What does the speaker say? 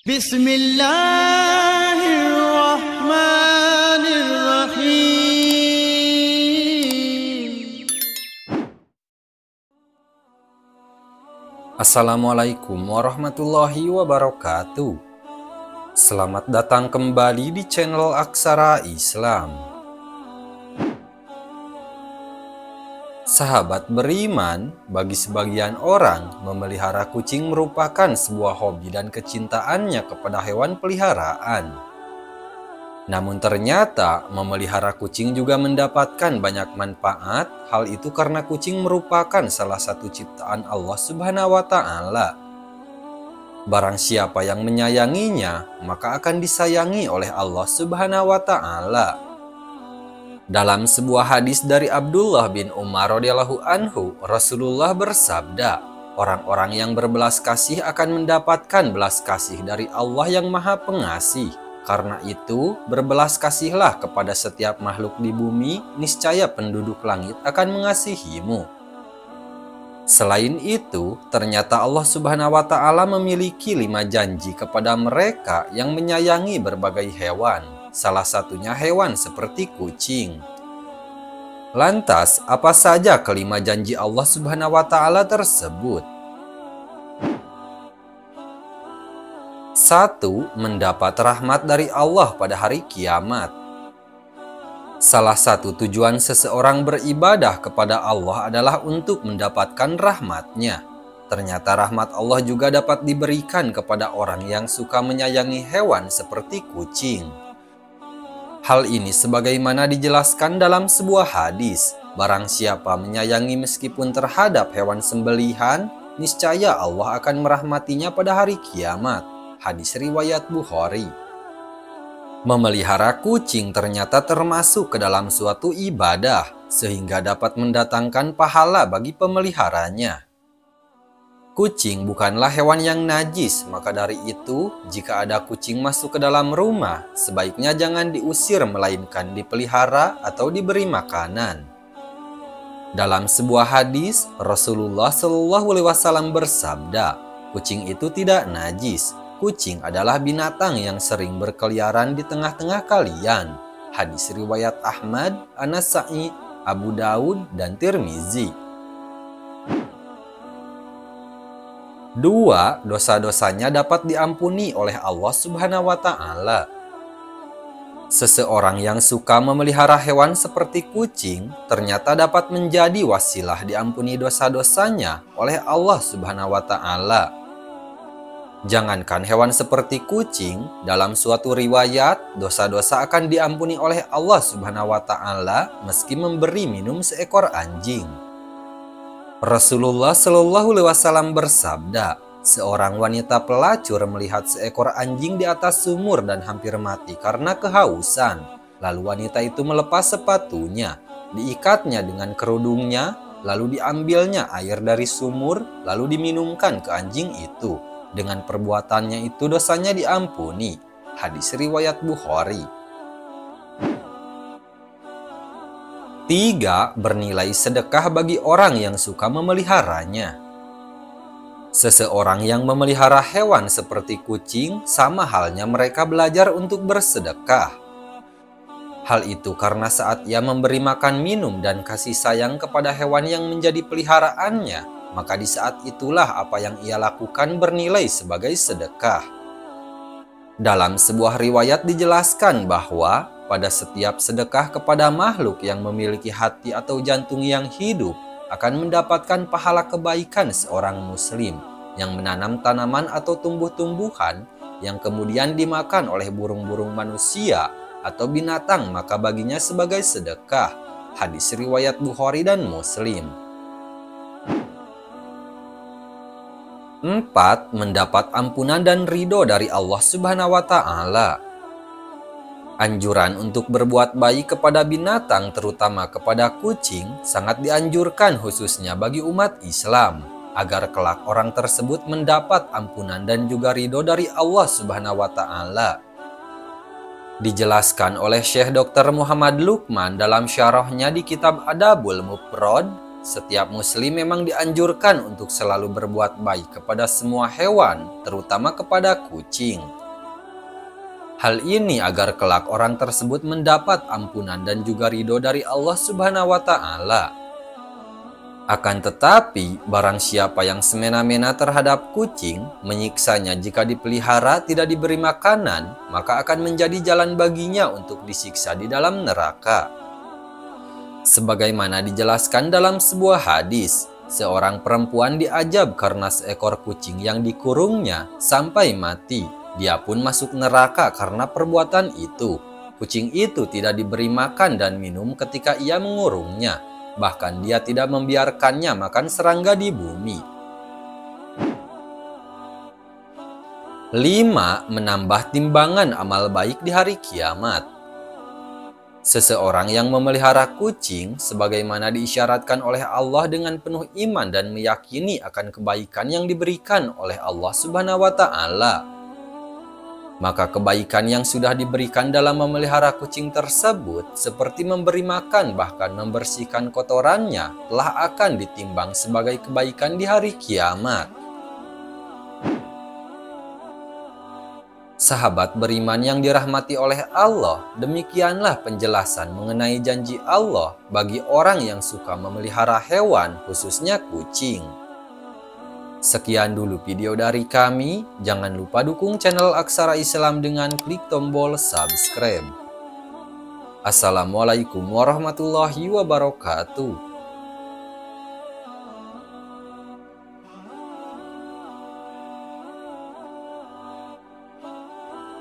Bismillahirrahmanirrahim. Assalamualaikum warahmatullahi wabarakatuh. Selamat datang kembali di channel Aksara Islam. Sahabat beriman, bagi sebagian orang, memelihara kucing merupakan sebuah hobi dan kecintaannya kepada hewan peliharaan. Namun ternyata, memelihara kucing juga mendapatkan banyak manfaat. Hal itu karena kucing merupakan salah satu ciptaan Allah Subhanahu wa Ta'ala. Barang siapa yang menyayanginya, maka akan disayangi oleh Allah Subhanahu wa Ta'ala. Dalam sebuah hadis dari Abdullah bin Umar radhiyallahu anhu, Rasulullah bersabda, orang-orang yang berbelas kasih akan mendapatkan belas kasih dari Allah yang Maha Pengasih. Karena itu, berbelas kasihlah kepada setiap makhluk di bumi, niscaya penduduk langit akan mengasihimu. Selain itu, ternyata Allah Subhanahu wa Ta'ala memiliki 5 janji kepada mereka yang menyayangi berbagai hewan. Salah satunya hewan seperti kucing. Lantas, apa saja kelima janji Allah Subhanahu wa Ta'ala tersebut? 1. Mendapat rahmat dari Allah pada hari kiamat. Salah satu tujuan seseorang beribadah kepada Allah adalah untuk mendapatkan rahmat-Nya. Ternyata rahmat Allah juga dapat diberikan kepada orang yang suka menyayangi hewan seperti kucing. Hal ini sebagaimana dijelaskan dalam sebuah hadis, barang siapa menyayangi meskipun terhadap hewan sembelihan, niscaya Allah akan merahmatinya pada hari kiamat. Hadis riwayat Bukhari. Memelihara kucing ternyata termasuk ke dalam suatu ibadah, sehingga dapat mendatangkan pahala bagi pemeliharanya. Kucing bukanlah hewan yang najis, maka dari itu, jika ada kucing masuk ke dalam rumah, sebaiknya jangan diusir melainkan dipelihara atau diberi makanan. Dalam sebuah hadis, Rasulullah Shallallahu Alaihi Wasallam bersabda, kucing itu tidak najis. Kucing adalah binatang yang sering berkeliaran di tengah-tengah kalian. Hadis riwayat Ahmad, An-Nasa'i, Abu Daud, dan Tirmizi. 2. Dosa-dosanya dapat diampuni oleh Allah Subhanahu wa Ta'ala. Seseorang yang suka memelihara hewan seperti kucing ternyata dapat menjadi wasilah diampuni dosa-dosanya oleh Allah Subhanahu wa Ta'ala. Jangankan hewan seperti kucing, dalam suatu riwayat, dosa-dosa akan diampuni oleh Allah Subhanahu wa Ta'ala meski memberi minum seekor anjing. Rasulullah Shallallahu Alaihi Wasallam bersabda, seorang wanita pelacur melihat seekor anjing di atas sumur dan hampir mati karena kehausan. Lalu wanita itu melepas sepatunya, diikatnya dengan kerudungnya, lalu diambilnya air dari sumur, lalu diminumkan ke anjing itu. Dengan perbuatannya itu dosanya diampuni. Hadis riwayat Bukhari. 3. Bernilai sedekah bagi orang yang suka memeliharanya. Seseorang yang memelihara hewan seperti kucing, sama halnya mereka belajar untuk bersedekah. Hal itu karena saat ia memberi makan, minum, dan kasih sayang kepada hewan yang menjadi peliharaannya, maka di saat itulah apa yang ia lakukan bernilai sebagai sedekah. Dalam sebuah riwayat dijelaskan bahwa pada setiap sedekah kepada makhluk yang memiliki hati atau jantung yang hidup akan mendapatkan pahala kebaikan seorang muslim yang menanam tanaman atau tumbuh-tumbuhan yang kemudian dimakan oleh burung-burung manusia atau binatang, maka baginya sebagai sedekah. Hadis riwayat Bukhari dan Muslim. 4. Mendapat ampunan dan ridho dari Allah Subhanahu wa Ta'ala. Anjuran untuk berbuat baik kepada binatang, terutama kepada kucing, sangat dianjurkan khususnya bagi umat Islam, agar kelak orang tersebut mendapat ampunan dan juga ridho dari Allah Subhanahu wa Ta'ala. Dijelaskan oleh Syekh Dr. Muhammad Lukman dalam syarahnya di kitab Adabul Mufrad, setiap muslim memang dianjurkan untuk selalu berbuat baik kepada semua hewan, terutama kepada kucing. Hal ini agar kelak orang tersebut mendapat ampunan dan juga ridho dari Allah Subhanahu wa Ta'ala. Akan tetapi, barang siapa yang semena-mena terhadap kucing, menyiksanya jika dipelihara tidak diberi makanan, maka akan menjadi jalan baginya untuk disiksa di dalam neraka. Sebagaimana dijelaskan dalam sebuah hadis, seorang perempuan diazab karena seekor kucing yang dikurungnya sampai mati. Dia pun masuk neraka karena perbuatan itu. Kucing itu tidak diberi makan dan minum ketika ia mengurungnya. Bahkan dia tidak membiarkannya makan serangga di bumi. 5. Menambah timbangan amal baik di hari kiamat. Seseorang yang memelihara kucing sebagaimana diisyaratkan oleh Allah dengan penuh iman dan meyakini akan kebaikan yang diberikan oleh Allah Subhanahu wa Ta'ala. Maka kebaikan yang sudah diberikan dalam memelihara kucing tersebut seperti memberi makan bahkan membersihkan kotorannya telah akan ditimbang sebagai kebaikan di hari kiamat. Sahabat beriman yang dirahmati oleh Allah, demikianlah penjelasan mengenai janji Allah bagi orang yang suka memelihara hewan, khususnya kucing. Sekian dulu video dari kami. Jangan lupa dukung channel Aksara Islam dengan klik tombol subscribe. Assalamualaikum warahmatullahi wabarakatuh.